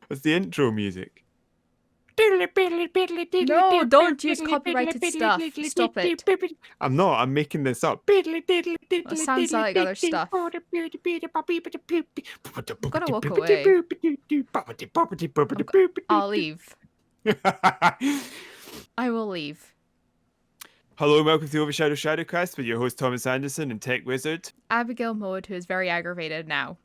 What's the intro music? No, don't use copyrighted stuff. Stop it. I'm not. I'm making this up. It sounds like other stuff. I'm gonna walk away. I'll leave. I will leave. Hello and welcome to the Overshadow Shadowcast with your host Thomas Anderson and Tech Wizard. Abigail Mode, who is very aggravated now.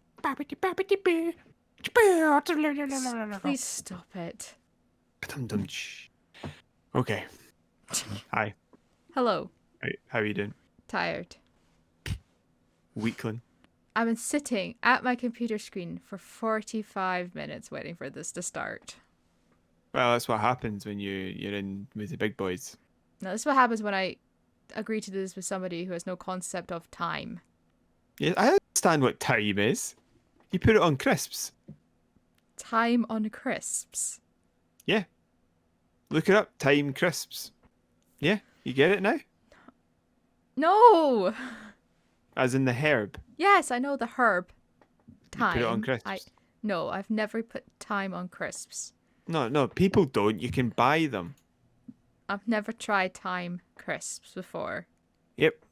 Please stop it. Okay. Hi. Hello. How are you doing? Tired. Weakling. I've been sitting at my computer screen for 45 minutes waiting for this to start. Well, that's what happens when you're in with the big boys. Now, this is what happens when I agree to do this with somebody who has no concept of time. Yeah, I understand what time is. You put it on crisps. Time on crisps. Yeah. Look it up. Time crisps. Yeah, you get it now? No! As in the herb. Yes, I know the herb. Time. You put it on crisps. No, I've never put time on crisps. No, people don't. You can buy them. I've never tried time crisps before. Yep.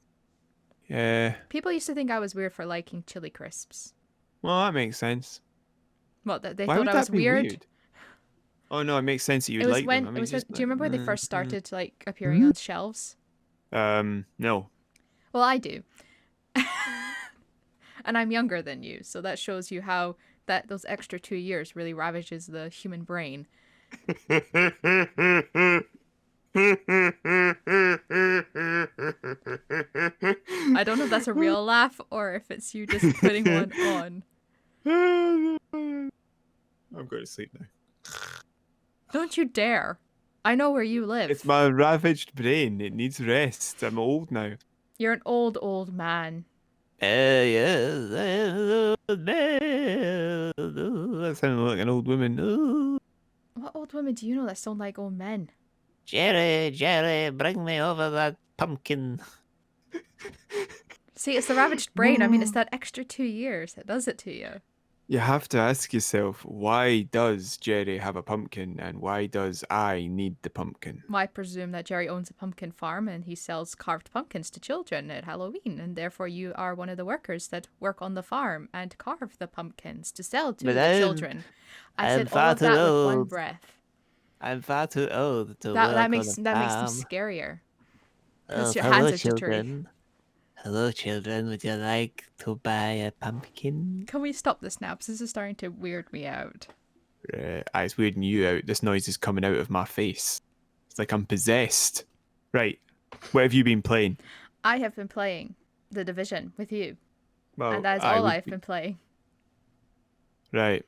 Yeah. People used to think I was weird for liking chili crisps. Well, that makes sense. What, they Why thought would I that was be weird? Oh no, it makes sense that you It would was like when them. it was when, do you remember when they first started like appearing Mm-hmm. on shelves? No. Well, I do. And I'm younger than you, so that shows you how that those extra 2 years really ravages the human brain. I don't know if that's a real laugh or if it's you just putting one on. I'm going to sleep now. Don't you dare. I know where you live. It's my ravaged brain. It needs rest. I'm old now. You're an old man. Yes, I sound like an old woman. What old women do you know that sound like old men? Jerry, bring me over that pumpkin. See, it's the ravaged brain. I mean, it's that extra 2 years that does it to you. You have to ask yourself, why does Jerry have a pumpkin and why does I need the pumpkin? Well, I presume that Jerry owns a pumpkin farm and he sells carved pumpkins to children at Halloween, and therefore you are one of the workers that work on the farm and carve the pumpkins to sell to the children. I said all of that with one breath. I'm far too old to That makes them scarier. Because your hands are jittery. Hello, children. Would you like to buy a pumpkin? Can we stop this now? Because this is starting to weird me out. It's weirding you out. This noise is coming out of my face. It's like I'm possessed. Right. What have you been playing? I have been playing The Division with you. Well, and that is all I've been playing. Right.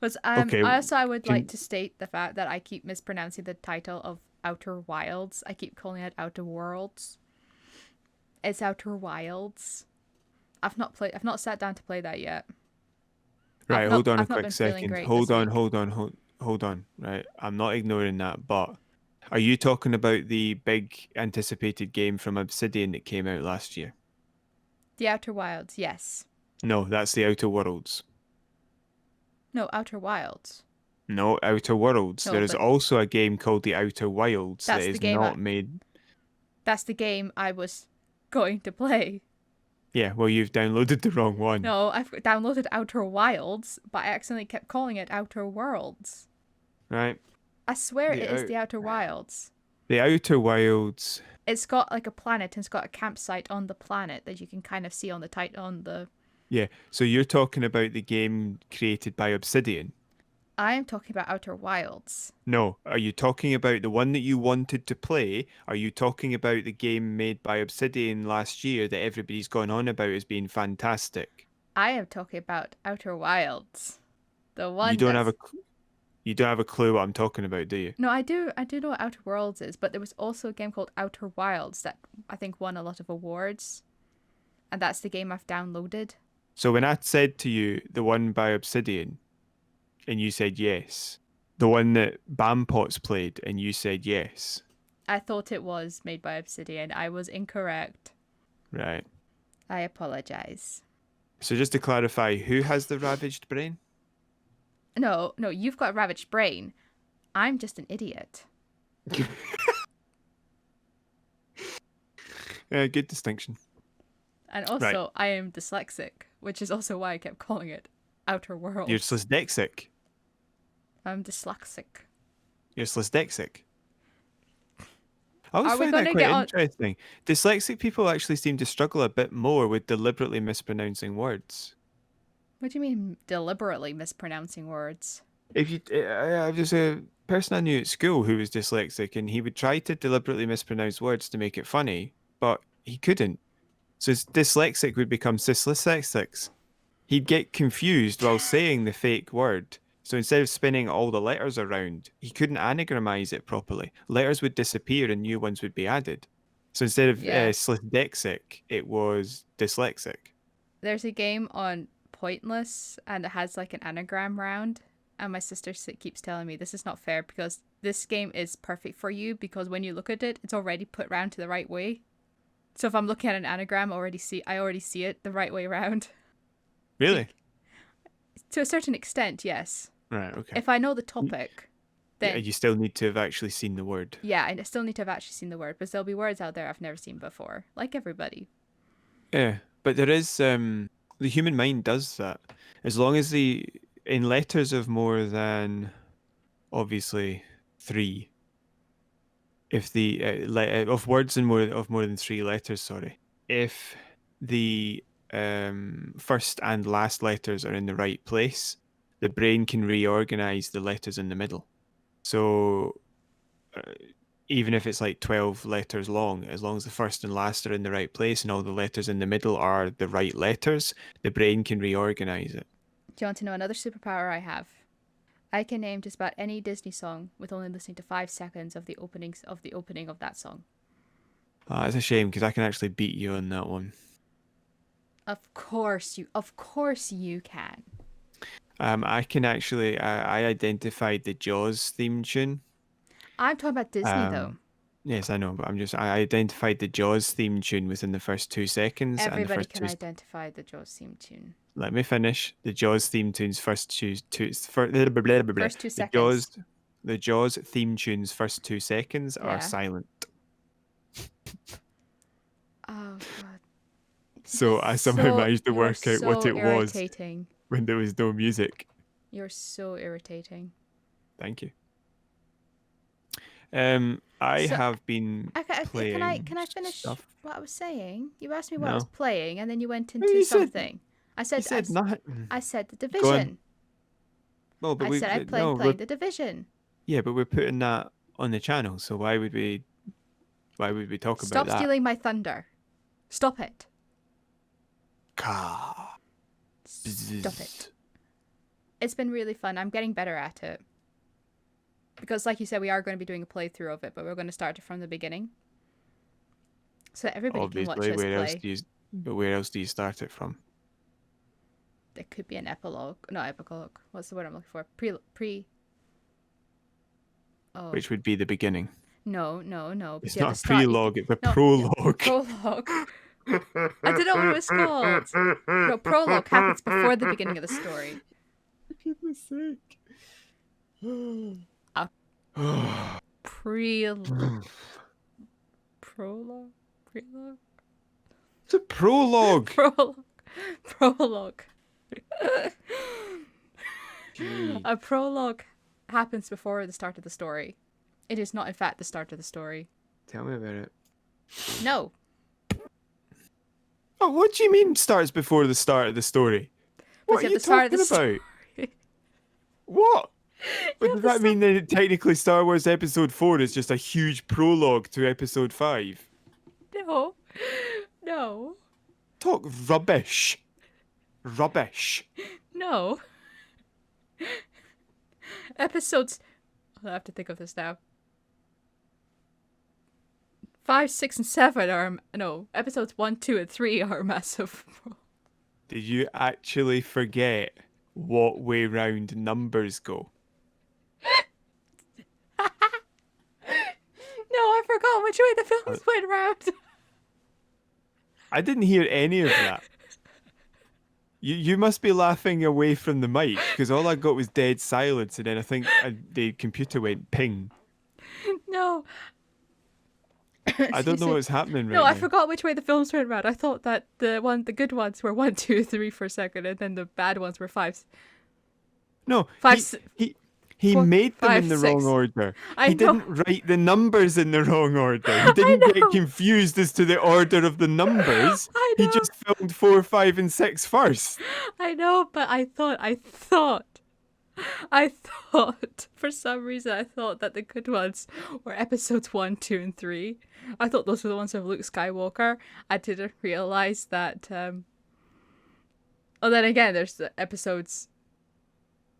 But okay. I would like to state the fact that I keep mispronouncing the title of Outer Wilds. I keep calling it Outer Worlds. It's Outer Wilds. I've not sat down to play that yet. Right, hold on a quick second. Hold on. Right, I'm not ignoring that, but are you talking about the big anticipated game from Obsidian that came out last year? The Outer Wilds, yes. No, that's the Outer Worlds. No, Outer Wilds. No, Outer Worlds. No, there is also a game called the Outer Wilds that is not made. That's the game I was going to play. Yeah, well, you've downloaded the wrong one. No, I've downloaded Outer Wilds, but I accidentally kept calling it Outer Worlds. Right. I swear it is the Outer Wilds. The Outer Wilds. It's got like a planet and it's got a campsite on the planet that you can kind of see on the Yeah, so you're talking about the game created by Obsidian? I am talking about Outer Wilds. No, are you talking about the one that you wanted to play? Are you talking about the game made by Obsidian last year that everybody's gone on about as being fantastic? I am talking about Outer Wilds. The one you don't have a clue what I'm talking about, do you? No, I do know what Outer Worlds is, but there was also a game called Outer Wilds that I think won a lot of awards. And that's the game I've downloaded. So when I said to you the one by Obsidian, and you said yes. The one that Bampots played, and you said yes. I thought it was made by Obsidian. I was incorrect. Right. I apologize. So just to clarify, who has the ravaged brain? No, you've got a ravaged brain. I'm just an idiot. Good distinction. And also, I am dyslexic, which is also why I kept calling it Outer Worlds. You're dyslexic. I'm dyslexic. You're dyslexic. I always find that quite interesting. Dyslexic people actually seem to struggle a bit more with deliberately mispronouncing words. What do you mean deliberately mispronouncing words? If you, there's a person I knew at school who was dyslexic, and he would try to deliberately mispronounce words to make it funny, but he couldn't. So dyslexic would become dyslexics. He'd get confused while saying the fake word. So instead of spinning all the letters around, he couldn't anagramize it properly. Letters would disappear and new ones would be added. So instead of dyslexic, it was dyslexic. There's a game on Pointless, and it has like an anagram round. And my sister keeps telling me this is not fair because this game is perfect for you because when you look at it, it's already put round to the right way. So if I'm looking at an anagram, I already see it the right way around. Really? To a certain extent, yes. Right, okay. If I know the topic, then... you still need to have actually seen the word. Yeah, I still need to have actually seen the word, but there'll be words out there I've never seen before, like everybody. Yeah, but there is... the human mind does that. As long as in letters of more than, obviously, 3... If the of words in more than 3 letters, sorry. If the first and last letters are in the right place, the brain can reorganize the letters in the middle. So even if it's like 12 letters long, as long as the first and last are in the right place and all the letters in the middle are the right letters, the brain can reorganize it. Do you want to know another superpower I have? I can name just about any Disney song with only listening to 5 seconds of the opening of that song. Oh, it's a shame because I can actually beat you on that one. Of course you can. I can actually. I identified the Jaws theme tune. I'm talking about Disney though. Yes, I know, but I identified the Jaws theme tune within the first 2 seconds. Everybody can identify the Jaws theme tune. Let me finish. The Jaws theme tune's first 2 seconds. The Jaws theme tune's first 2 seconds are silent. Oh god. So I somehow managed to work out what it was when there was no music. You're so irritating. Thank you. I have been playing. Can I finish stuff. what I was saying? You asked me what I was playing, and then you went into something. I said The Division. Well, but I said I played The Division. Yeah, but we're putting that on the channel, so why would we talk about that? Stop stealing my thunder. Stop it. Stop it. It's been really fun. I'm getting better at it. Because like you said, we are going to be doing a playthrough of it, but we're going to start it from the beginning. So that everybody can watch us play. Where else do you start it from? There could be an epilogue. Not epilogue. What's the word I'm looking for? Oh. Which would be the beginning. No. It's not a prelogue, it's a prologue. Prologue. I didn't know what it was called. No, prologue happens before the beginning of the story. For goodness sake. Prologue. It's a prologue. Prologue. A prologue happens before the start of the story. It is not, in fact, the start of the story. Tell me about it. No. Oh, what do you mean starts before the start of the story? What are you talking about? What? But does that mean that technically Star Wars Episode 4 is just a huge prologue to Episode 5? No. Talk rubbish. No. Episodes... I'll have to think of this now. 5, 6, and 7 are... No, episodes 1, 2, and 3 are massive. Did you actually forget what way round numbers go? No, I forgot which way the films went round. I didn't hear any of that. You must be laughing away from the mic because all I got was dead silence, and then I think the computer went ping. No, I don't know what's happening no, right I now. forgot which way the films went around. I thought that the good ones were 1, 2, 3 for a second, and then the bad ones were No, five, he four, made them five, in the wrong six. order. I He know, didn't write the numbers in the wrong order. He I didn't get know, confused as to the order of the numbers. I He know, just filmed 4, 5, and 6 first. I know. But I thought, for some reason, I thought that the good ones were episodes 1, 2, and 3. I thought those were the ones of Luke Skywalker. I didn't realize that. Oh, then again, there's the episodes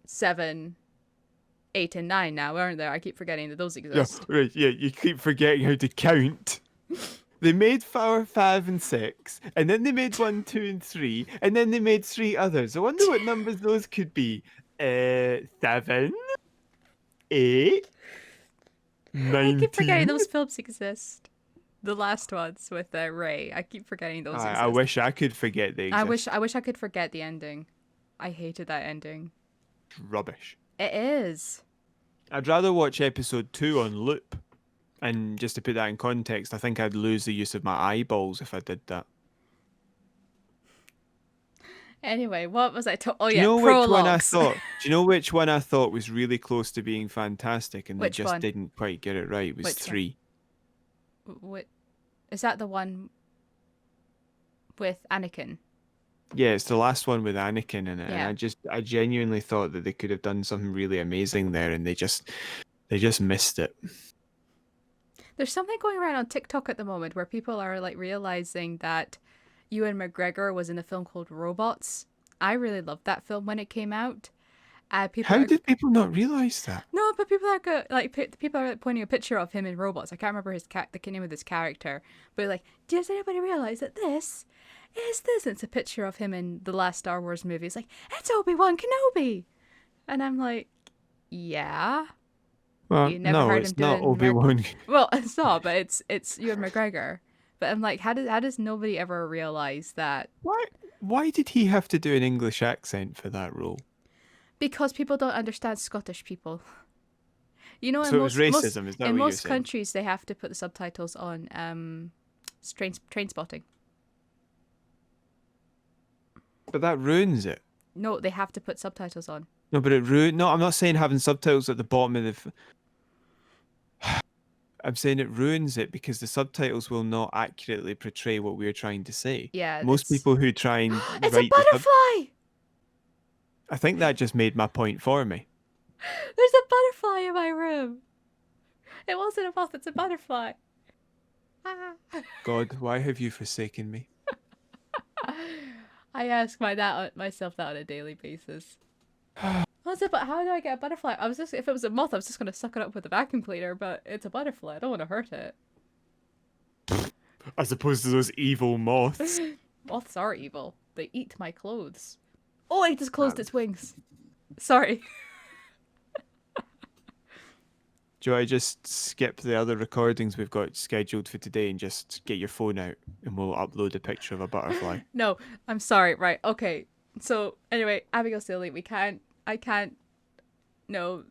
7, 8, and 9 now, aren't there? I keep forgetting that those Yeah, exist. right. Yeah, you keep forgetting how to count. They made 4, 5, and 6, and then they made 1, 2, and 3, and then they made 3 others. I wonder what numbers those could be. 7, 8, I keep forgetting 19. those films exist. The last ones with Ray. I keep forgetting those I exist. wish I could forget they exist. I wish I could forget the ending. I hated that ending. Rubbish. It is. I'd rather watch episode 2 on loop. And just to put that in context, I think I'd lose the use of my eyeballs if I did that. Anyway, what was I talking? Oh Do you yeah, know which one I prologues. thought? Do you know which one I thought was really close to being fantastic and they Which just one? didn't quite get it right? It was Which one? 3. What is that? The one with Anakin? Yeah, it's the last one with Anakin in it, Yeah. and I genuinely thought that they could have done something really amazing there, and they just missed it. There's something going around on TikTok at the moment where people are like realizing that Ewan McGregor was in a film called Robots. I really loved that film when it came out. How did people not realize that? No, but people are people are pointing a picture of him in Robots. I can't remember the name of this character, but like, does anybody realize that this is this? And it's a picture of him in the last Star Wars movie. It's like, it's Obi-Wan Kenobi, and I'm like, yeah. Well, You never no, heard him it's not doing Obi-Wan. Well, it's not, but it's Ewan McGregor. But I'm like, how does nobody ever realize that? Why did he have to do an English accent for that role? Because people don't understand Scottish people. You know, So it was racism, is that in what you're most saying? countries they have to put the subtitles on train spotting. But that ruins it. No, they have to put subtitles on. No, but it ruin. No, I'm not saying having subtitles at the bottom of the. I'm saying it ruins it because the subtitles will not accurately portray what we're trying to say. Yeah, Most people who try and it's a write the butterfly. I think that just made my point for me. There's a butterfly in my room. It wasn't a moth. It's a butterfly. God, why have you forsaken me? I ask myself that on a daily basis. But how do I get a butterfly? If it was a moth, I was just gonna suck it up with a vacuum cleaner. But it's a butterfly. I don't want to hurt it. As opposed to those evil moths. Moths are evil. They eat my clothes. Oh, it just closed its wings. Sorry. Do I just skip the other recordings we've got scheduled for today and just get your phone out and we'll upload a picture of a butterfly? No, I'm sorry. Right. Okay. So anyway, Abigail Silly, I can't know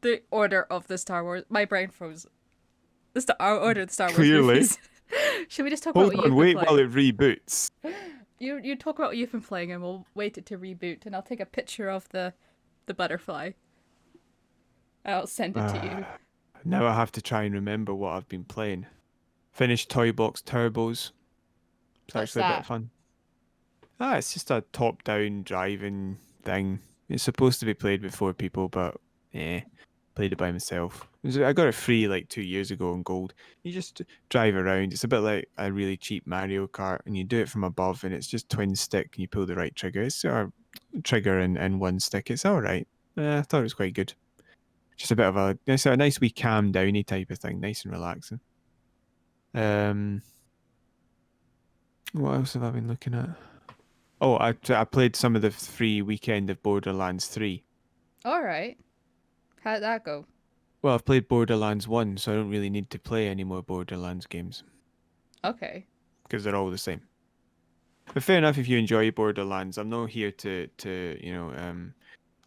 the order of the Star Wars. My brain froze. Our order of the Star Wars Clearly. movies. Should we just talk Hold about what on, you've wait been while playing? it reboots. You talk about what you've been playing, and we'll wait it to reboot, and I'll take a picture of the butterfly. I'll send it to you. Now I have to try and remember what I've been playing. Finished Toy Box Turbos. It's What's actually a bit that? of fun. It's just a top-down driving thing. It's supposed to be played with 4 people, but played it by myself. I got it free like 2 years ago on Gold. You just drive around. It's a bit like a really cheap Mario Kart, and you do it from above, and it's just twin stick, and you pull the right trigger. It's a trigger and one stick. It's all right. I thought it was quite good. Just a bit of it's a nice wee calm downy type of thing, nice and relaxing. What else have I been looking at? Oh, I played some of the free weekend of Borderlands 3. All right. How'd that go? Well, I've played Borderlands 1, so I don't really need to play any more Borderlands games Okay. because they're all the same. But fair enough if you enjoy Borderlands. I'm not here to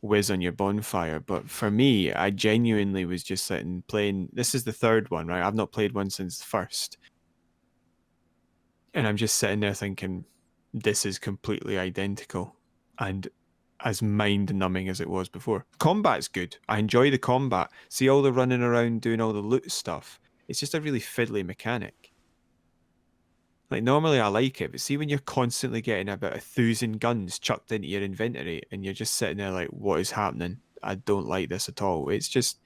whiz on your bonfire, but for me, I genuinely was just sitting playing. This is the third one, right? I've not played one since the first, and I'm just sitting there thinking, this is completely identical and as mind numbing as it was before. Combat's good. I enjoy the combat. See all the running around doing all the loot stuff. It's just a really fiddly mechanic. Like normally I like it, but see when you're constantly getting about 1,000 guns chucked into your inventory and you're just sitting there like, what is happening? I don't like this at all. It's just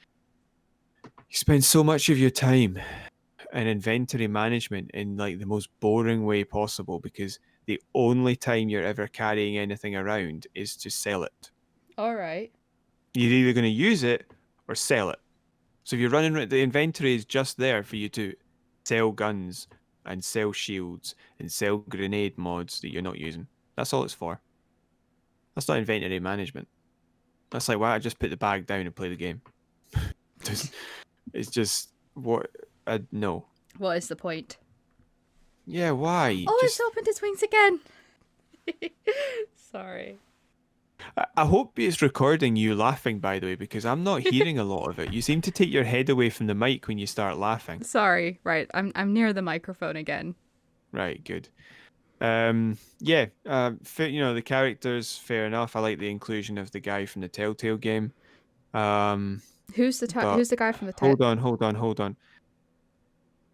you spend so much of your time in inventory management in like the most boring way possible because the only time you're ever carrying anything around is to sell it. All right. You're either going to use it or sell it. So if you're running, the inventory is just there for you to sell guns and sell shields and sell grenade mods that you're not using. That's all it's for. That's not inventory management. That's like, why I just put the bag down and play the game. It's just what no. What is the point? Yeah, why? Oh, Just it's opened its wings again. Sorry. I hope it's recording you laughing, by the way, because I'm not hearing a lot of it. You seem to take your head away from the mic when you start laughing. Sorry. Right. I'm near the microphone again. Right, good. Yeah, the characters, fair enough. I like the inclusion of the guy from the Telltale game. Who's But the guy from the hold on.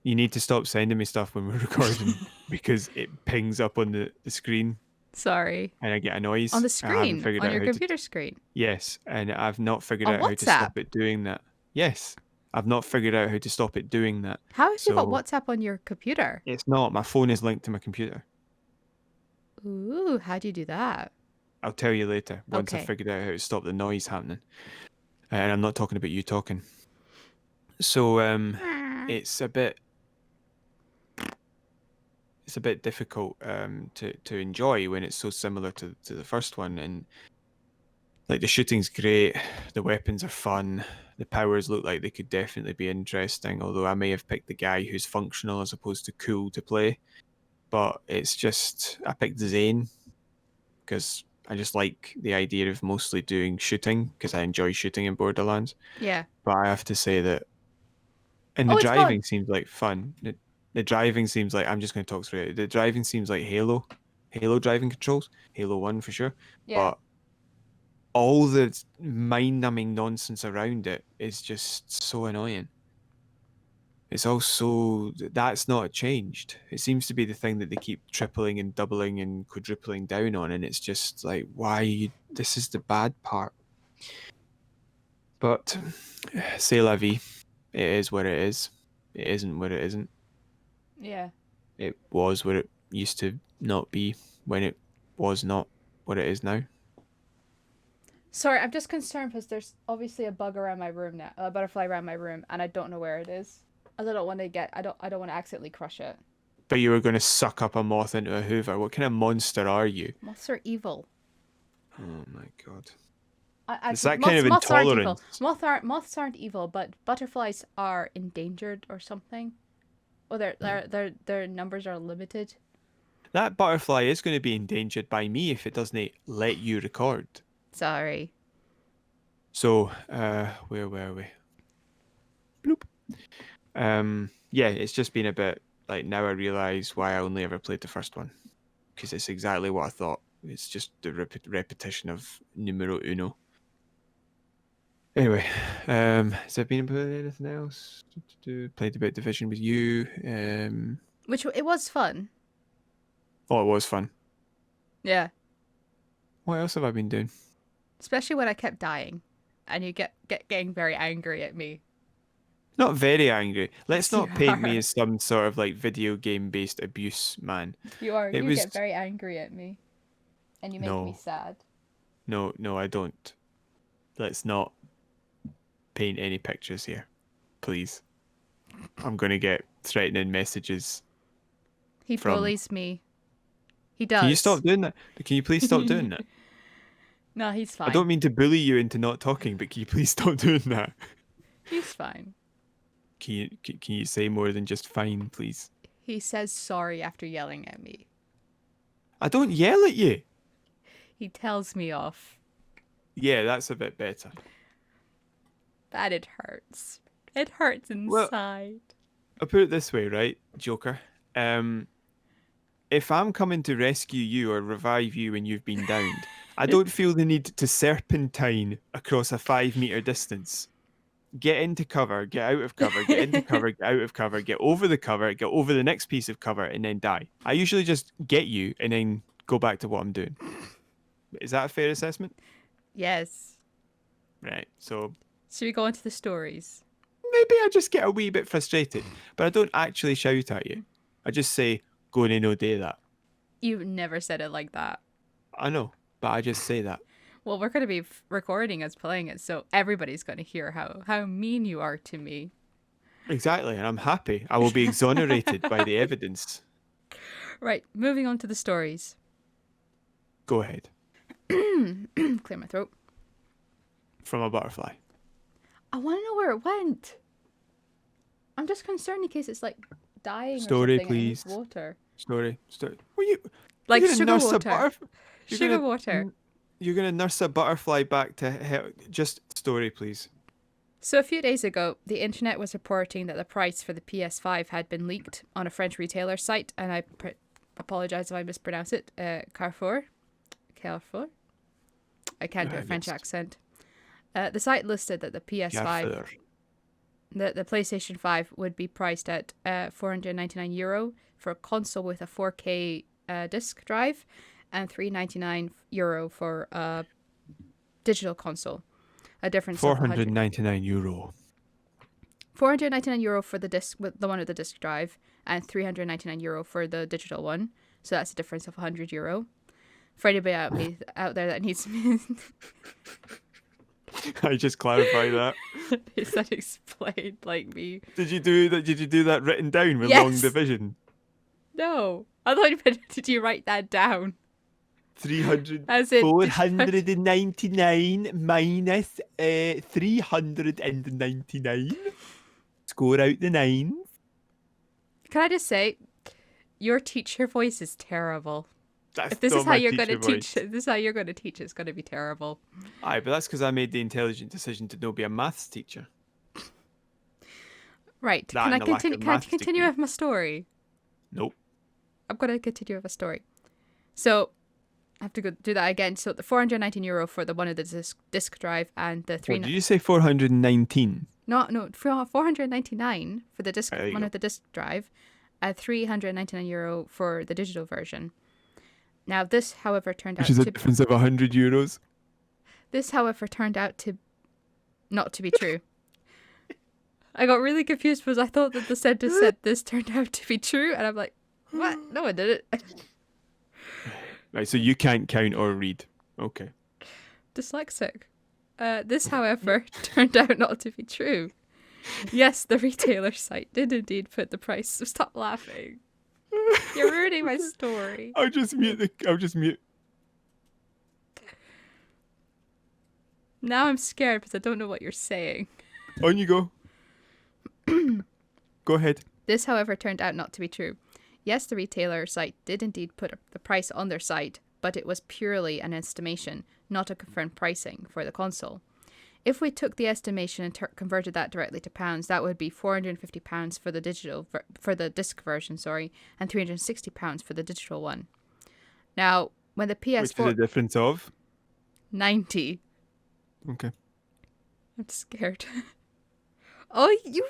You need to stop sending me stuff when we're recording because it pings up on the screen Sorry. and I get a noise. On the I haven't screen, figured on out your how to. computer screen. Yes, and I've not figured On out how to stop WhatsApp. it doing that. Yes, I've not figured out how to stop it doing that. How have you got So WhatsApp on your computer? it's not. My phone is linked to my computer. Ooh, how do you do that? I'll tell you later once I've Okay. figured out how to stop the noise happening. And I'm not talking about you talking. So it's a bit difficult to enjoy when it's so similar to the first one. And like the shooting's great, the weapons are fun, the powers look like they could definitely be interesting, although I may have picked the guy who's functional as opposed to cool to play. But it's just I picked Zane because I just like the idea of mostly doing shooting because I enjoy shooting in Borderlands. Yeah. But I have to say that, and the Oh, it's gone. driving seems like fun. The driving seems like I'm just going to talk through it. The driving seems like Halo driving controls, Halo 1 for sure. Yeah. But all the mind-numbing nonsense around it is just so annoying. It's also that's not changed. It seems to be the thing that they keep tripling and doubling and quadrupling down on, and it's just like, this is the bad part. But c'est la vie. It is what it is. It isn't what it isn't. Yeah. It was what it used to not be when it was not what it is now. Sorry, I'm just concerned because there's obviously a bug around my room now, a butterfly around my room, and I don't know where it is. I don't want to I don't want to accidentally crush it. But you were going to suck up a moth into a hoover. What kind of monster are you? Moths are evil. Oh my god. It's Actually, that kind of moths aren't evil. intolerance. Moths aren't evil, but butterflies are endangered or something. Or their numbers are limited. That butterfly is going to be endangered by me if it doesn't let you record. Sorry. So, where were we? Bloop. Yeah, it's just been a bit like now I realise why I only ever played the first one. Because it's exactly what I thought. It's just the repetition of numero uno. Anyway, has there been anything else? Played a bit of Division with you. Which it was fun. Oh, it was fun. Yeah. What else have I been doing? Especially when I kept dying, and you getting very angry at me. Not very angry. Let's Yes, not you paint me are. as some sort of like video game based abuse man. You are. It You was get very angry at me, and you make me no, sad. no, I don't. Let's not paint any pictures here, please. I'm gonna get threatening messages He from. bullies me. He Can you does. stop doing that? Can you please stop doing that? No, he's I fine. don't mean to bully you into not talking, but can you please stop doing that? He's fine. Can you say more than just fine, please? He says sorry after yelling at me. I don't yell at you. He tells me off. Yeah, that's a bit better. That it hurts. It hurts Well, inside. I'll put it this way, right, Joker? If I'm coming to rescue you or revive you when you've been downed, I don't feel the need to serpentine across a 5 meter distance. Get into cover, get out of cover, get into cover, get out of cover, get over the cover, get over the next piece of cover, and then die. I usually just get you and then go back to what I'm doing. Is that a fair assessment? Yes. Right, so Should we go into the stories? maybe I just get a wee bit frustrated, but I don't actually shout at you. I just say, go and no day that. You've never said it like that. I know, but I just say that. Well, we're going to be recording us playing it, so everybody's going to hear how mean you are to me. Exactly, and I'm happy. I will be exonerated by the evidence. Right, moving on to the stories. Go ahead. Clear my throat. From a butterfly. I want to know where it went. I'm just concerned in case it's like dying Story, or something. please. And it needs water. Story. Were you Like you're gonna sugar nurse a water. you're Sugar gonna, water. You're gonna nurse a butterfly back to hell. Just story, please. So a few days ago, the internet was reporting that the price for the PS5 had been leaked on a French retailer site, and I apologize if I mispronounce it. Carrefour. I can't do a French accent. The site listed that the PS5, the PlayStation 5 would be priced at €499 for a console with a 4K disc drive, and €399 for a digital console. A difference €499. €499 for the disc, with the one with the disc drive, and €399 for the digital one. So that's a difference of €100. For anybody out there that needs me. I just clarify that. Is that explained like me? Did you do that? Did you do that written down with Yes. long division? No, I thought you meant, did you write that down? 499 minus 399. Score out the nines. Can I just say, your teacher voice is terrible. That's if this not is how my you're going to teacher teach, this is how you're going to teach. It's going to be terrible. Aye, but that's because I made the intelligent decision to not be a maths teacher. Right. That Can I and the lack continue? of Can I maths continue degree. with my story? Nope. I'm going to continue with a story. So I have to go do that again. So the €419 for the one of the disc drive, and the What, did you say 419? No, €499 for the disc Right, one of the disc drive, and €399 for the digital version. Now this, however, turned out Which is a difference of €100. This, however, turned out to not to be true. I got really confused because I thought that the sentence said this turned out to be true, and I'm like, what? No, it didn't. Right, so you can't count or read. Okay. Dyslexic. This, however, turned out not to be true. Yes, the retailer site did indeed put the price. So stop laughing. You're ruining my story. I'll just mute. Now I'm scared because I don't know what you're saying. On you go. Go ahead. This, however, turned out not to be true. Yes, the retailer site did indeed put the price on their site, but it was purely an estimation, not a confirmed pricing for the console. If we took the estimation and converted that directly to pounds, that would be £450 for the for the disc version, and £360 for the digital one. Now, when the PS4, Which is a difference of 90. Okay. I'm scared. Oh, you.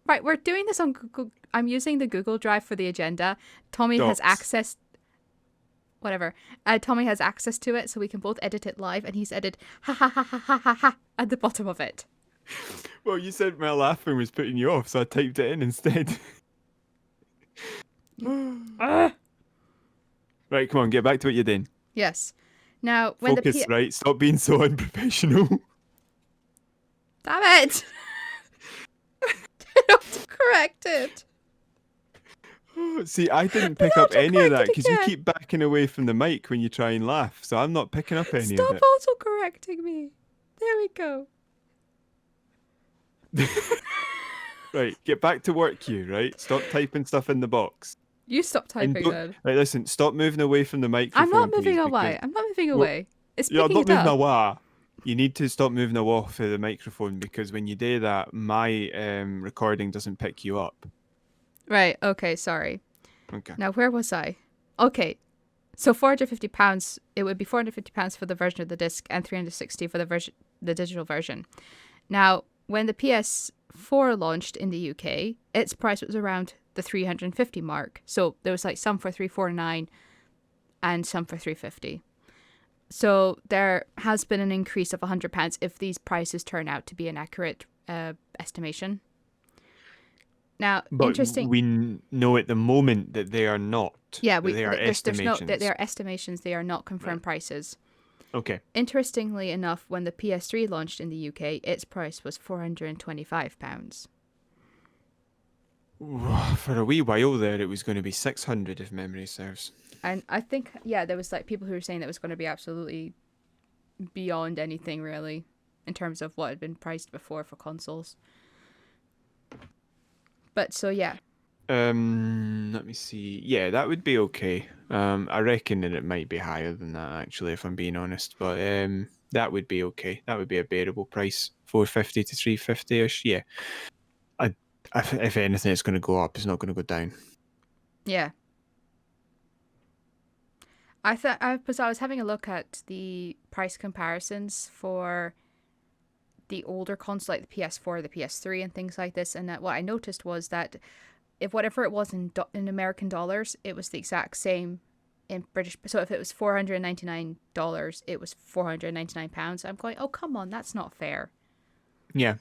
Right, we're doing this on Google. I'm using the Google Drive for the agenda. Tommy has access. Whatever. Tommy has access to it, so we can both edit it live, and he's edited ha ha ha ha ha ha ha at the bottom of it. Well, you said my laughing was putting you off, so I typed it in instead. Right, come on, get back to what you're doing. Yes. Now, when Focus, right? Stop being so unprofessional. Damn it! I don't correct it. See, I didn't pick up any of that because you keep backing away from the mic when you try and laugh, so I'm not picking up any of it. Stop auto-correcting me. There we go. Right, get back to work, you, right? Stop typing stuff in the box. You stop And typing don't, then. right, listen, stop moving away from the I'm not microphone, moving please, because away. I'm not moving we're, away. It's you're picking not it moving up. away. You need to stop moving away from the microphone because when you do that, my recording doesn't pick you up. Right. Okay. Sorry. Okay. Now, where was I? Okay. So £450, it would be £450 for the version of the disc and 360 for the digital version. Now, when the PS4 launched in the UK, its price was around the 350 mark. So there was like some for 349 and some for 350. So there has been an increase of £100 if these prices turn out to be an accurate estimation. Now, But interesting. we know at the moment that they are not. Yeah, That they are there's no estimations. they are estimations. They are not confirmed Right. prices. Okay. Interestingly enough, when the PS3 launched in the UK, its price was £425. For a wee while there, it was going to be 600 if memory serves. And I think, yeah, there was like people who were saying that it was going to be absolutely beyond anything really in terms of what had been priced before for consoles. But so yeah. Let me see. Yeah, that would be okay. I reckon that it might be higher than that actually, if I'm being honest. But that would be okay. That would be a bearable price. 450 to 350-ish. Yeah. I, if anything, it's going to go up. It's not going to go down. Yeah. I was having a look at the price comparisons for the older consoles like the PS4, the PS3, and things like this, and what I noticed was that if whatever it was in American dollars, it was the exact same in British. So if it was $499, it was £499. I'm going, oh come on, that's not fair. Yeah,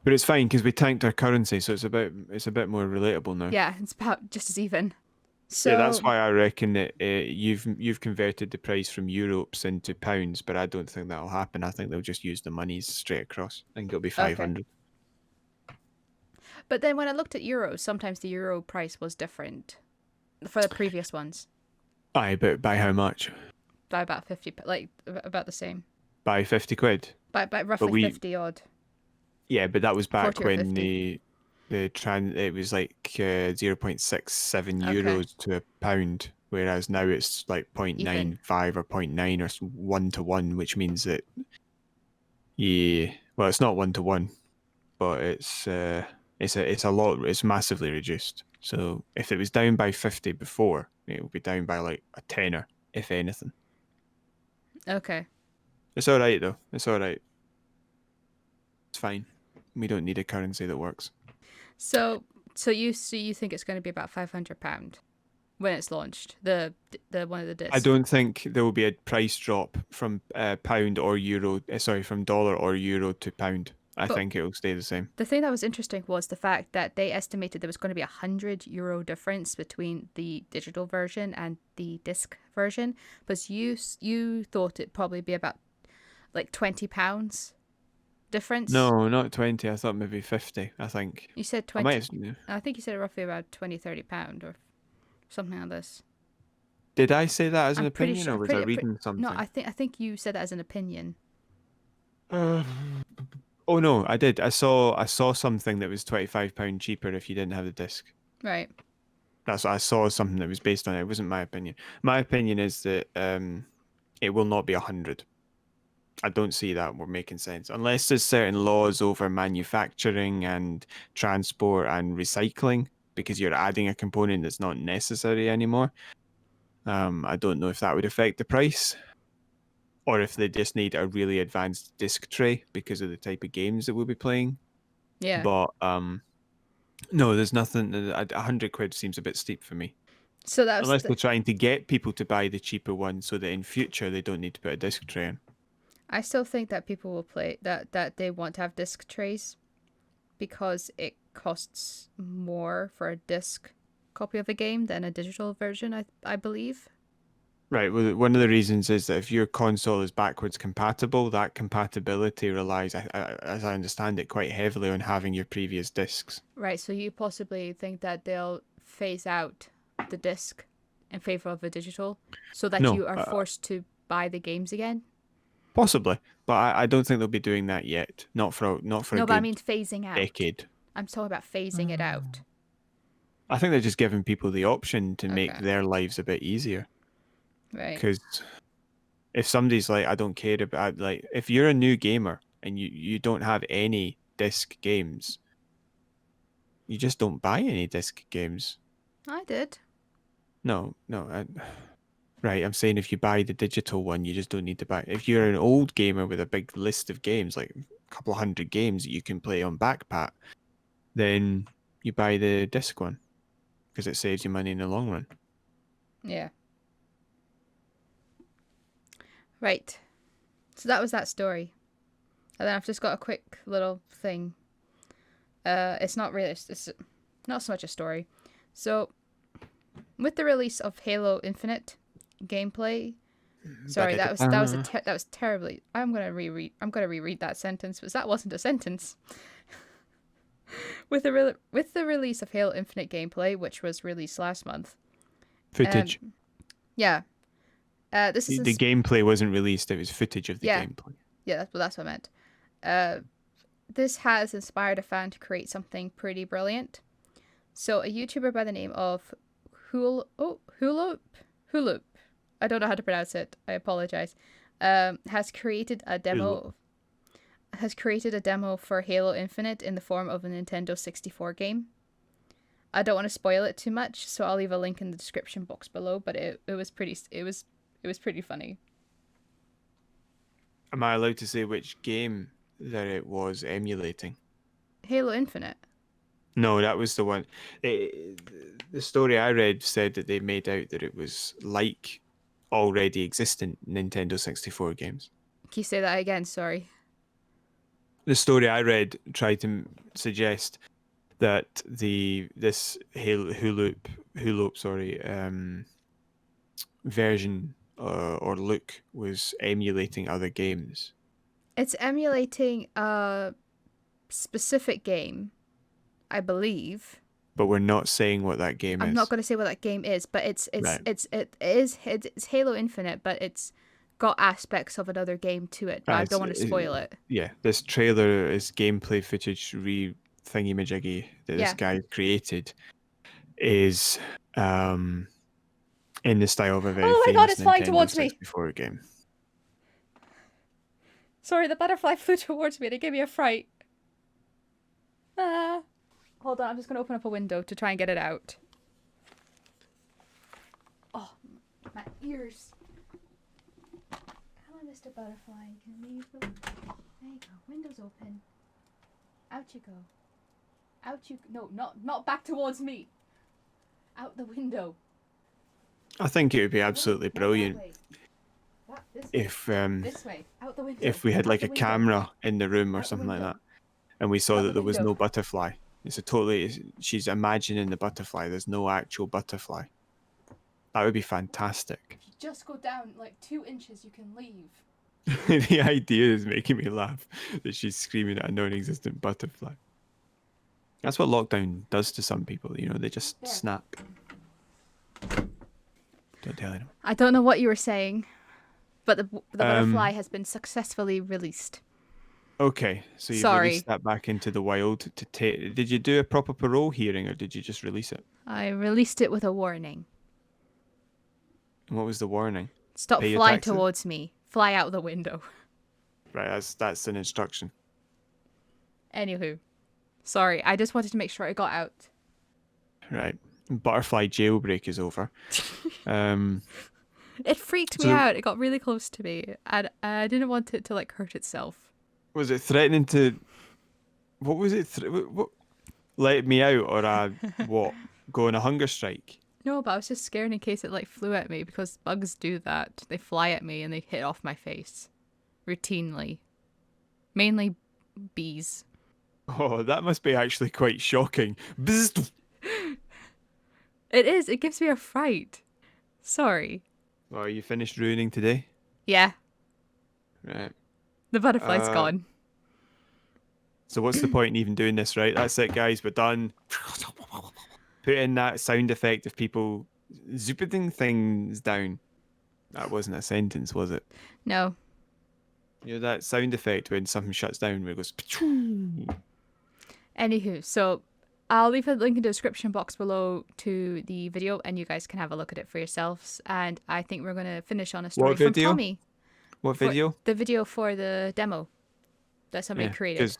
but it's fine because we tanked our currency, so it's a bit more relatable now. Yeah, it's about just as even. Yeah, that's So why I reckon that you've converted the price from Europes into pounds, but I don't think that'll happen. I think they'll just use the monies straight across. I think it'll be okay. 500. But then when I looked at euros, sometimes the euro price was different for the previous ones Aye, but by how much? by about 50, like about the same. By 50 quid. By But roughly we 50 odd. Yeah, but that was 40 back or when 50. it was like 0.67 Okay. euros to a pound, whereas now it's like Even. 0.95 or 0.9 or 1 to 1, which means that yeah, well, it's not 1 to 1, but it's massively reduced. So if it was down by 50 before, it would be down by like a tenner, if anything. Okay. It's all right though. It's all right. It's fine. We don't need a currency that works. So you think it's going to be about £500 when it's launched, the one of the I discs. don't think there will be a price drop from pound or euro. Sorry, from dollar or euro to pound. I But think it will stay the same. the thing that was interesting was the fact that they estimated there was going to be €100 difference between the digital version and the disc version, but you thought it'd probably be about like £20 difference. No, not 20. I thought maybe 50. I think You said I might 20. have. I think you said roughly about £20-30 or something like this. Did I say that as an I'm pretty opinion, sure. or was I reading No, something? I think you said that as an opinion. Uh, oh no, I did. I saw something that was £25 cheaper if you didn't have the disc. Right. That's I saw something that was based on it. It wasn't my opinion. My opinion is that it will not be 100. I don't see that we're making sense unless there's certain laws over manufacturing and transport and recycling because you're adding a component that's not necessary anymore. I don't know if that would affect the price or if they just need a really advanced disc tray because of the type of games that we'll be playing. Yeah. But no, there's nothing. 100 quid seems a bit steep for me. So that's Unless they're trying to get people to buy the cheaper one so that in future they don't need to put a disc tray in. I still think that people will play that they want to have disc trays because it costs more for a disc copy of a game than a digital version, I believe. Right. Well, one of the reasons is that if your console is backwards compatible, that compatibility relies, as I understand it, quite heavily on having your previous discs. Right, so you possibly think that they'll phase out the disc in favor of a digital so that No, you are forced to buy the games again? possibly, but I don't think they'll be doing that yet. Not for a No, but I good mean phasing out. decade. I'm talking about phasing it out. I think they're just giving people the option to make Okay. their lives a bit easier. Right. Because if somebody's like, I don't care about, like, if you're a new gamer and you don't have any disc games, you just don't buy any disc games. I did. No, no. Right, I'm saying if you buy the digital one, you just don't need to buy. If you're an old gamer with a big list of games, like a couple of hundred games that you can play on Backpack, then you buy the disc one because it saves you money in the long run. Yeah. Right. So that was that story. And then I've just got a quick little thing. It's not really. It's not so much a story. So, with the release of Halo Infinite gameplay, sorry, that was terribly. I'm gonna reread that sentence because that wasn't a sentence. With the release of Halo Infinite gameplay, which was released last month, Footage. Yeah. This is The gameplay wasn't released. It was footage of the gameplay. Yeah, that's what I meant. This has inspired a fan to create something pretty brilliant. So a YouTuber by the name of Hoolopee, I don't know how to pronounce it. I apologize. Has created a demo for Halo Infinite in the form of a Nintendo 64 game. I don't want to spoil it too much, so I'll leave a link in the description box below. But it was pretty funny. Am I allowed to say which game that it was emulating? Halo Infinite. No, that was the one. The story I read said that they made out that it was like already existent Nintendo 64 games. Can you say that again? Sorry. The story I read tried to suggest that this Hoolopee version or look was emulating other games. It's emulating a specific game, I believe. But we're not saying what that game is. I'm not going to say what that game is, but it's Halo Infinite, but it's got aspects of another game to it. But I don't want to spoil it. Yeah, this trailer is gameplay footage thingy-majiggy that this guy created is in the style of a very famous Nintendo 64 game. Sorry, the butterfly flew towards me and it gave me a fright. Hold on, I'm just going to open up a window to try and get it out. Oh, my ears. Come on, Mr. Butterfly. You can leave the... There you go. Window's open. Out you go. Out you... No, not back towards me. Out the window. I think it would be absolutely brilliant if this way. Out the window. if we had like a camera in the room or something like that, and we saw that there was no butterfly. She's imagining the butterfly. There's no actual butterfly. That would be fantastic. If you just go down like 2 inches, you can leave. The idea is making me laugh that she's screaming at a non-existent butterfly. That's what lockdown does to some people. You know, they just snap. Don't tell anyone. I don't know what you were saying, but the butterfly has been successfully released. Okay, so you released that back into the wild to take. Did you do a proper parole hearing, or did you just release it? I released it with a warning. And what was the warning? Stop flying towards me. Fly out the window. Right, that's an instruction. Anywho, sorry, I just wanted to make sure it got out. Right, butterfly jailbreak is over. It freaked me out. It got really close to me, and I didn't want it to like hurt itself. Was it threatening to? What was it? What? Let me out, or what? Go on a hunger strike? No, but I was just scared in case it like flew at me, because bugs do that. They fly at me and they hit off my face, routinely. Mainly bees. Oh, that must be actually quite shocking. It is. It gives me a fright. Sorry. Well, are you finished ruining today? Yeah. Right. The butterfly's gone. So what's the point in even doing this, right? That's it, guys. We're done. Put in that sound effect of people zipping things down. That wasn't a sentence, was it? No. You know that sound effect when something shuts down where it goes... Anywho, so I'll leave a link in the description box below to the video, and you guys can have a look at it for yourselves. And I think we're going to finish on a story What from video? Tommy. What video? The video for the demo that somebody created.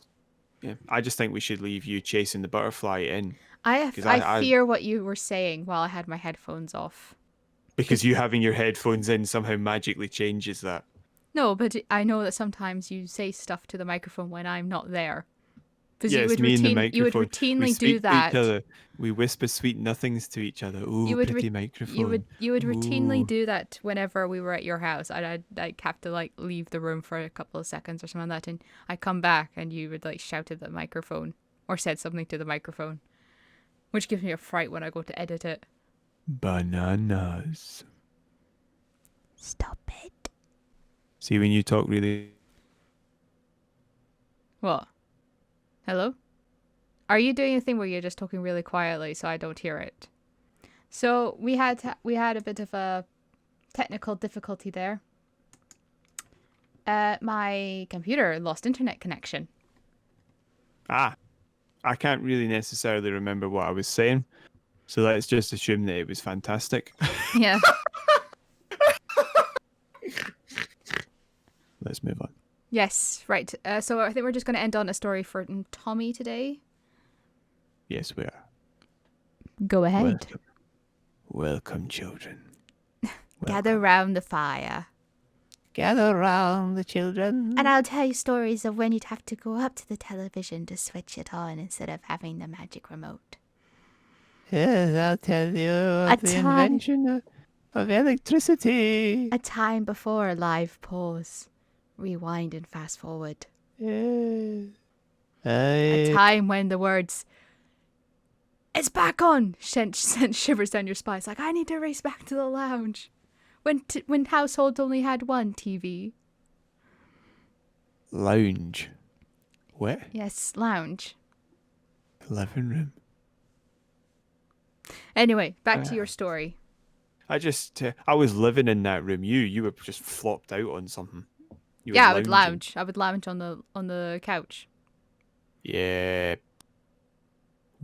Yeah, I just think we should leave you chasing the butterfly in. I fear what you were saying while I had my headphones off. Because you having your headphones in somehow magically changes that. No, but I know that sometimes you say stuff to the microphone when I'm not there. Because you would routinely do that. To each other. We whisper sweet nothings to each other. Ooh, pretty microphone. You would routinely do that whenever we were at your house. I'd have to like leave the room for a couple of seconds or something like that, and I come back and you would like shout at the microphone or said something to the microphone, which gives me a fright when I go to edit it. Bananas. Stop it. See when you talk really. What? Hello? Are you doing a thing where you're just talking really quietly so I don't hear it? So we had a bit of a technical difficulty there. My computer lost internet connection. I can't really necessarily remember what I was saying, so let's just assume that it was fantastic. Yeah. Let's move on. Yes, right. So I think we're just going to end on a story for Tommy today. Yes, we are. Go ahead. Welcome children. Gather round the fire. Gather round the children. And I'll tell you stories of when you'd have to go up to the television to switch it on instead of having the magic remote. Yes, I'll tell you of the invention of electricity. A time before a live pause. Rewind and fast forward. Yes. A time when the words, "It's back on!" sent shivers down your spine. It's like, I need to race back to the lounge. When households only had one TV. Lounge. What? Yes, lounge. Living room. Anyway, back to your story. I was living in that room. You were just flopped out on something. I would lounge. I would lounge on the couch. Yeah.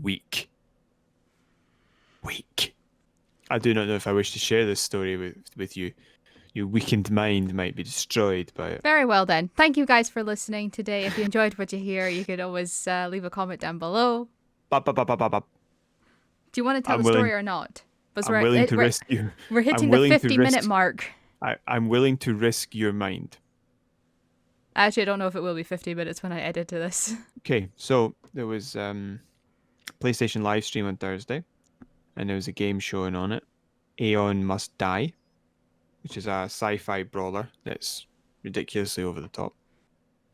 Weak. I do not know if I wish to share this story with you. Your weakened mind might be destroyed by it. Very well then. Thank you guys for listening today. If you enjoyed what you hear, you could always leave a comment down below. Bop. Do you want to tell the story or not? I'm willing to risk you. We're hitting the 50-minute mark. I'm willing to risk your mind. Actually, I don't know if it will be 50 minutes when I edit to this. Okay, so there was PlayStation live stream on Thursday, and there was a game showing on it, Aeon Must Die, which is a sci-fi brawler that's ridiculously over the top.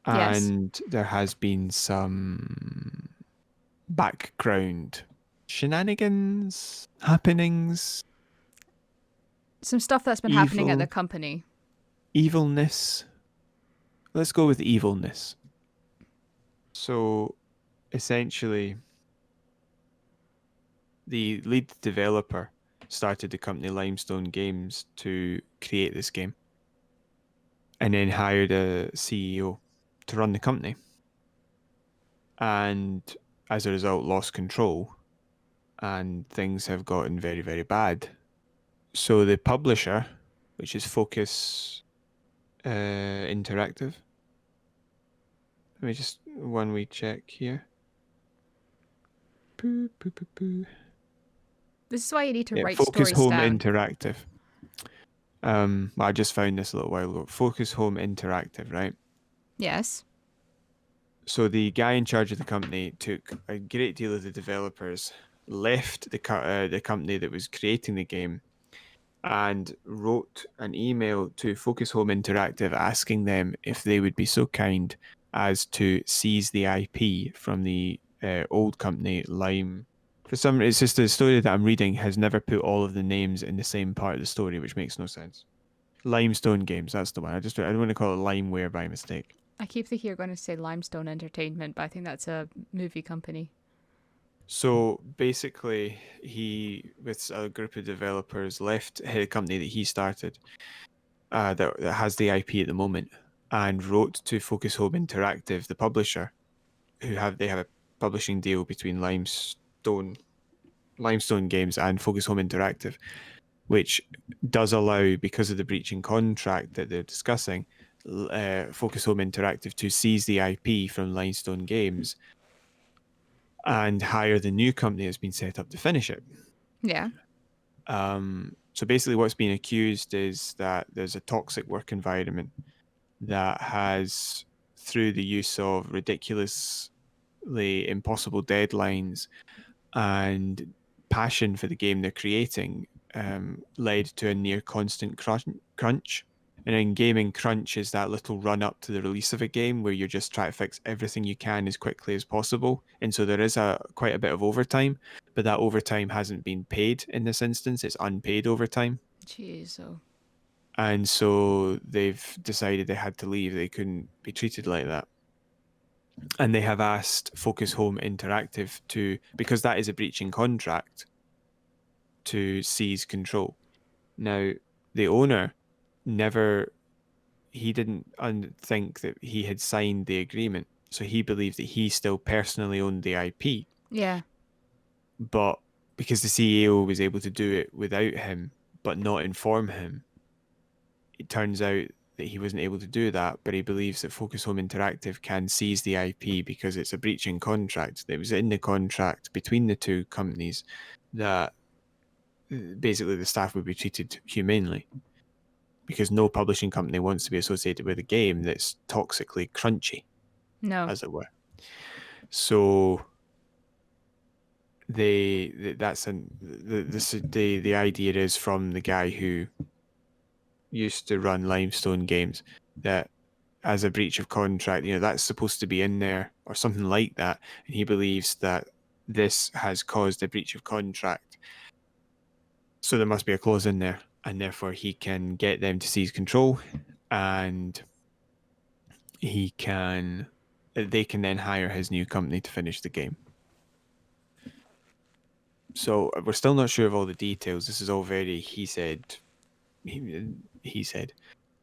And there has been some background shenanigans, happenings. Some stuff that's been happening at the company. Evilness. Let's go with evilness. So, essentially, the lead developer started the company Limestone Games to create this game, and then hired a CEO to run the company. And as a result, lost control, and things have gotten very, very bad. So the publisher, which is Focus Interactive. Let me just one wee check here. This is why you need to write Focus stories Home down. Interactive. I just found this a little while ago. Focus Home Interactive, right? Yes. So the guy in charge of the company took a great deal of the developers, left the company that was creating the game, and wrote an email to Focus Home Interactive asking them if they would be so kind as to seize the IP from the old company, Lime. For some reason, it's just the story that I'm reading has never put all of the names in the same part of the story, which makes no sense. Limestone Games, that's the one. I don't want to call it Limeware by mistake. I keep thinking you're going to say Limestone Entertainment, but I think that's a movie company. So basically, he, with a group of developers, left the company that he started, that has the IP at the moment, and wrote to Focus Home Interactive, the publisher, they have a publishing deal between Limestone Games and Focus Home Interactive, which does allow, because of the breaching contract that they're discussing, Focus Home Interactive to seize the IP from Limestone Games and hire the new company that's been set up to finish it. Yeah. So basically what's being accused is that there's a toxic work environment that has, through the use of ridiculously impossible deadlines and passion for the game they're creating, led to a near constant crunch. And in gaming, crunch is that little run up to the release of a game where you're just trying to fix everything you can as quickly as possible. And so there is quite a bit of overtime, but that overtime hasn't been paid in this instance. It's unpaid overtime. Jeez. Oh. And so they've decided they had to leave. They couldn't be treated like that. And they have asked Focus Home Interactive to, because that is a breaching contract, to seize control. Now, the owner he didn't think that he had signed the agreement. So he believed that he still personally owned the IP. Yeah. But because the CEO was able to do it without him, but not inform him, it turns out that he wasn't able to do that, but he believes that Focus Home Interactive can seize the IP because it's a breaching contract. It was in the contract between the two companies that basically the staff would be treated humanely, because no publishing company wants to be associated with a game that's toxically crunchy, as it were. So the idea is from the guy who used to run Limestone Games that as a breach of contract, that's supposed to be in there or something like that, and he believes that this has caused a breach of contract, so there must be a clause in there, and therefore he can get them to seize control, and they can then hire his new company to finish the game. So we're still not sure of all the details. This is all very he said.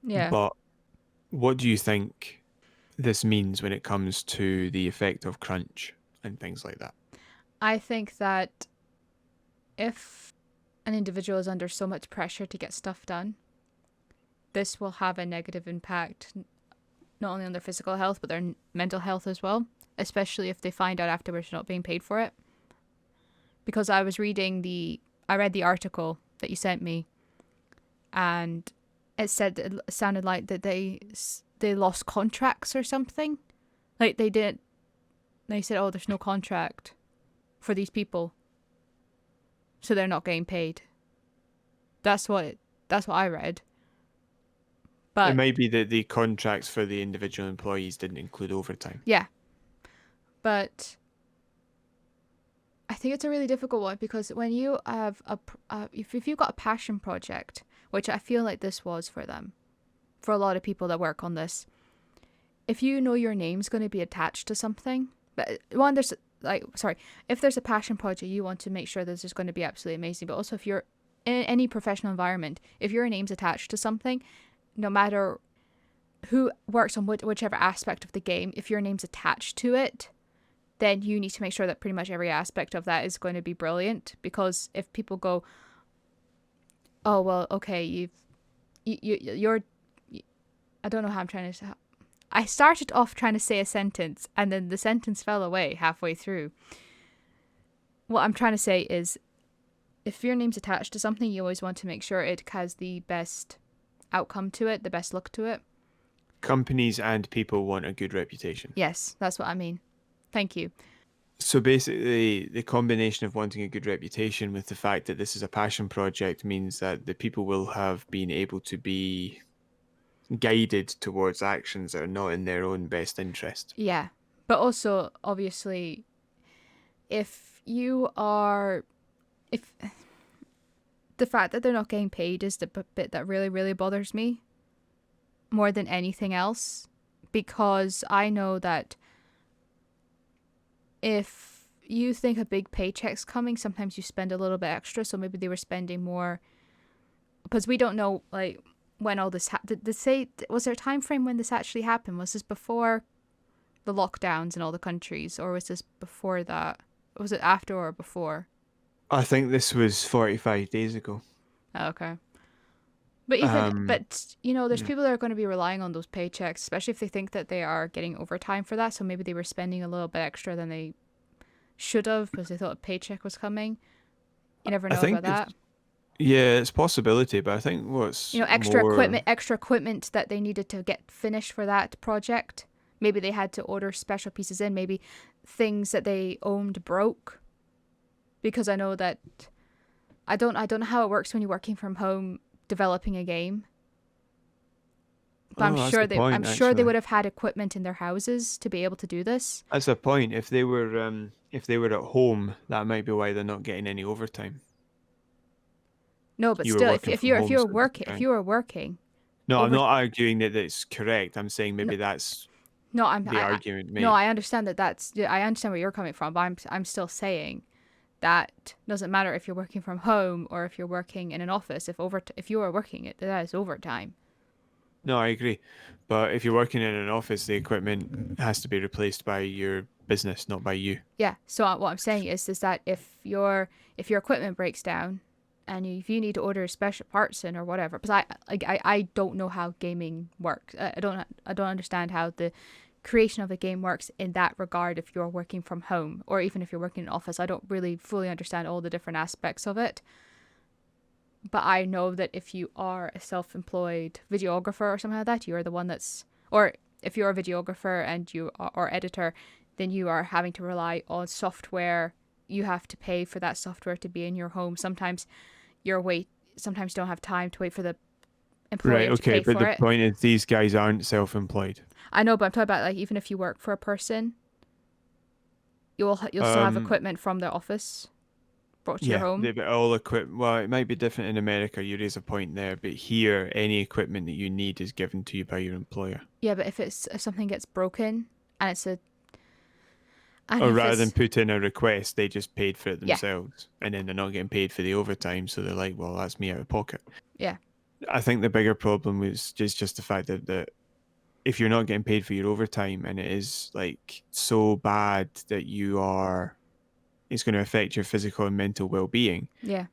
Yeah. But what do you think this means when it comes to the effect of crunch and things like that? I think that if an individual is under so much pressure to get stuff done, this will have a negative impact not only on their physical health, but their mental health as well, especially if they find out afterwards they're not being paid for it. Because I read the article that you sent me, and it sounded like that they lost contracts or something. Like they said, oh, there's no contract for these people, so they're not getting paid. That's what I read. But it might be that the contracts for the individual employees didn't include overtime. Yeah. But I think it's a really difficult one, because when you have if you've got a passion project, which I feel like this was for them, for a lot of people that work on this, if you know your name's going to be attached to something, but if there's a passion project, you want to make sure this is going to be absolutely amazing. But also, if you're in any professional environment, if your name's attached to something, no matter who works on whichever aspect of the game, if your name's attached to it, then you need to make sure that pretty much every aspect of that is going to be brilliant. Because if people go, oh, well, okay, you're I don't know how I'm trying to... I started off trying to say a sentence, and then the sentence fell away halfway through. What I'm trying to say is, if your name's attached to something, you always want to make sure it has the best outcome to it, the best look to it. Companies and people want a good reputation. Yes, that's what I mean. Thank you. So basically, the combination of wanting a good reputation with the fact that this is a passion project means that the people will have been able to be guided towards actions that are not in their own best interest. Yeah, but also, obviously, if the fact that they're not getting paid is the bit that really, really bothers me more than anything else, because I know that if you think a big paycheck's coming, sometimes you spend a little bit extra, so maybe they were spending more, because we don't know, like, when all this happened. Was there a time frame when this actually happened? Was this before the lockdowns in all the countries, or was this before that? Was it after or before? I think this was 45 days ago. Oh, okay. But Um, there's yeah. people that are going to be relying on those paychecks, especially if they think that they are getting overtime for that. So maybe they were spending a little bit extra than they should have because they thought a paycheck was coming. You never I know about think that. it's a possibility, but I think what's more, Extra equipment that they needed to get finished for that project. Maybe they had to order special pieces in. Maybe things that they owned broke. Because I know that I don't know how it works when you're working from home developing a game. But oh, that's the I'm point, sure they actually. would have had equipment in their houses to be able to do this. That's the point. If they were at home, that might be why they're not getting any overtime. No, but You were still, working from home, so it's if right. you were working No, I'm over not arguing that it's correct. I'm saying no, maybe that's no, the argument no, made. I understand I understand where you're coming from, but I'm still saying that doesn't matter if you're working from home or if you're working in an office. If you are working it, that is overtime. No, I agree. But if you're working in an office, the equipment has to be replaced by your business, not by you. Yeah. So what I'm saying is that if your equipment breaks down, and if you need to order special parts in or whatever, because I don't know how gaming works. I don't understand how the creation of a game works in that regard. If you're working from home or even if you're working in an office, I don't really fully understand all the different aspects of it. But I know that if you are a self-employed videographer or something like that, you're the one that's, or if you're a videographer and you are, or editor, then you are having to rely on software. You have to pay for that software to be in your home. Sometimes you don't have time to wait for the Right, employer to okay, pay but for the it. point is these guys aren't self-employed. I know, but I'm talking about like even if you work for a person, you'll still have Um, equipment from their office brought to your yeah, home. they've all equipped. Well, it might be different in America. You raise a point there, but here, any equipment that you need is given to you by your employer. Yeah, but if something gets broken and and Or if rather than it's put in a request, they just paid for it yeah, themselves, and then they're not getting paid for the overtime, so they're like, "Well, that's me out of pocket." yeah, I think the bigger problem was just the fact that if you're not getting paid for your overtime and it is like so bad that it's going to affect your physical and mental well-being, yeah.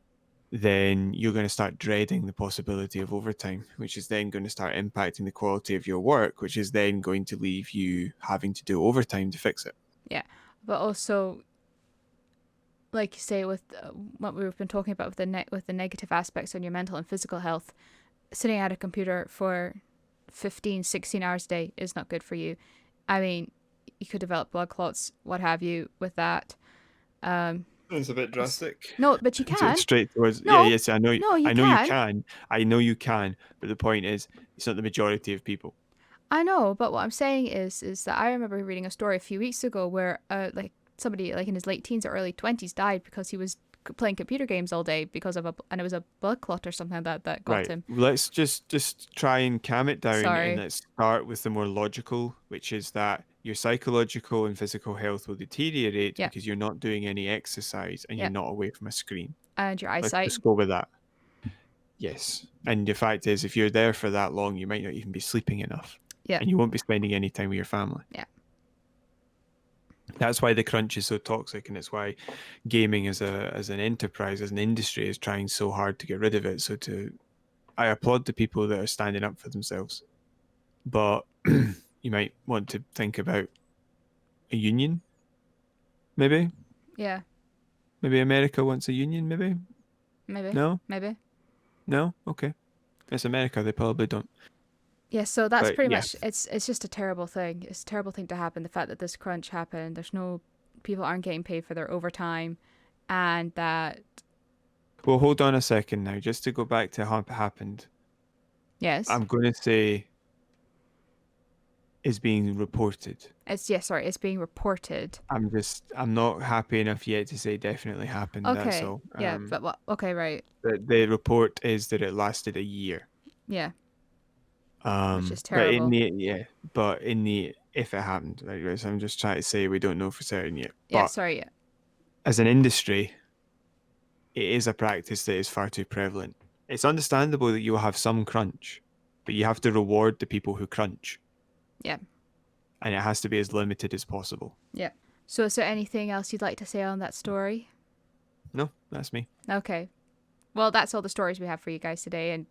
then you're going to start dreading the possibility of overtime, which is then going to start impacting the quality of your work, which is then going to leave you having to do overtime to fix it. Yeah, but also, like you say, with what we've been talking about with with the negative aspects on your mental and physical health, sitting at a computer for 15, 16 hours a day is not good for you. I mean, you could develop blood clots, what have you, with that. Um, It's a bit drastic. no, but you can. Straight towards, yeah, No, yes, I know, no, you I know you can. can, I know you can, but the point is, it's not the majority of people. I know, but what I'm saying is that I remember reading a story a few weeks ago where like somebody like in his late teens or early 20s died because he was playing computer games all day because of and it was a blood clot or something that got Right. him. Let's just try and calm it down and Sorry. let's start with the more logical, which is that your psychological and physical health will deteriorate Yeah. because you're not doing any exercise and you're Yeah. not away from a screen. And your Let's eyesight. just go with that. Yes. And the fact is, if you're there for that long, you might not even be sleeping enough Yeah. and you won't be spending any time with your family. Yeah. That's why the crunch is so toxic, and it's why gaming as an enterprise, as an industry, is trying so hard to get rid of it. I applaud the people that are standing up for themselves, but you might want to think about a union, maybe. Yeah. Maybe America wants a union, maybe. Maybe. No, Maybe. no, okay. It's America. They probably don't. Yeah, so that's But pretty yeah, much it's just a terrible thing. It's a terrible thing to happen. The fact that this crunch happened, there's no people aren't getting paid for their overtime and that well, hold on a second now, just to go back to what happened. yes. I'm going to say is being reported. It's being reported. I'm not happy enough yet to say definitely happened. That's Okay. all. Yeah, but what okay, right. The report is that it lasted a year. Yeah, which is But in terrible. the yeah, but in the if it happened, right? So I'm just trying to say we don't know for certain yet. Yeah, But sorry, yeah. as an industry, it is a practice that is far too prevalent. It's understandable that you will have some crunch, but you have to reward the people who crunch, Yeah. and it has to be as limited as possible. Yeah. So is there anything else you'd like to say on that story? No, that's me. Okay. Well, that's all the stories we have for you guys today, and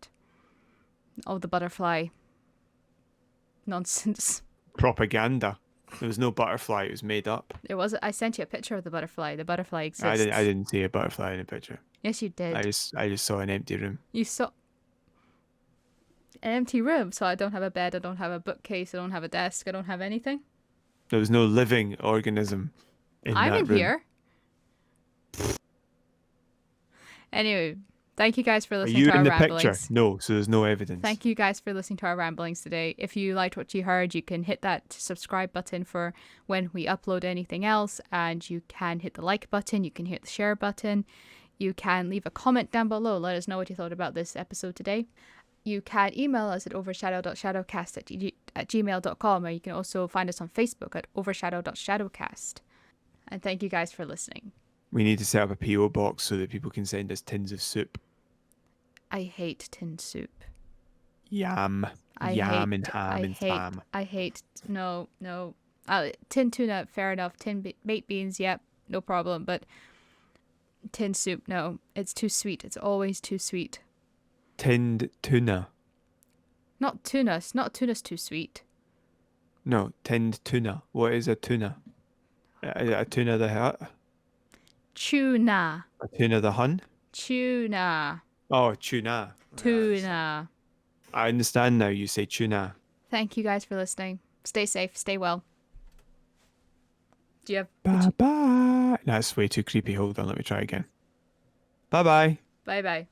all the butterfly nonsense. Propaganda. There was no butterfly. It was made up. It was. I sent you a picture of the butterfly. The butterfly exists. I didn't see a butterfly in the picture. Yes, you did. I just saw an empty room. You saw an empty room. So I don't have a bed. I don't have a bookcase. I don't have a desk. I don't have anything. There was no living organism in that room. I'm in here. Anyway, thank you guys for listening to our ramblings. Are you in the picture? No, so there's no evidence. Thank you guys for listening to our ramblings today. If you liked what you heard, you can hit that subscribe button for when we upload anything else, and you can hit the like button, you can hit the share button, you can leave a comment down below, let us know what you thought about this episode today. You can email us at overshadow.shadowcast@gmail.com, or you can also find us on Facebook at overshadow.shadowcast. And thank you guys for listening. We need to set up a P.O. box so that people can send us tins of soup. I hate tin soup. Yam and ham and spam. I hate, no. Tin tuna, fair enough. Tin baked beans, yep, no problem. But tin soup, no. It's too sweet. It's always too sweet. Tinned tuna. Not tuna. Not tuna's too sweet. No, tinned tuna. What is a tuna? A tuna the hut? Tuna. A tuna the hun? Tuna. Oh, tuna. Tuna. I understand now. You say tuna. Thank you guys for listening. Stay safe. Stay well. Do you have... Bye-bye. That's way too creepy. Hold on. Let me try again. Bye-bye. Bye-bye.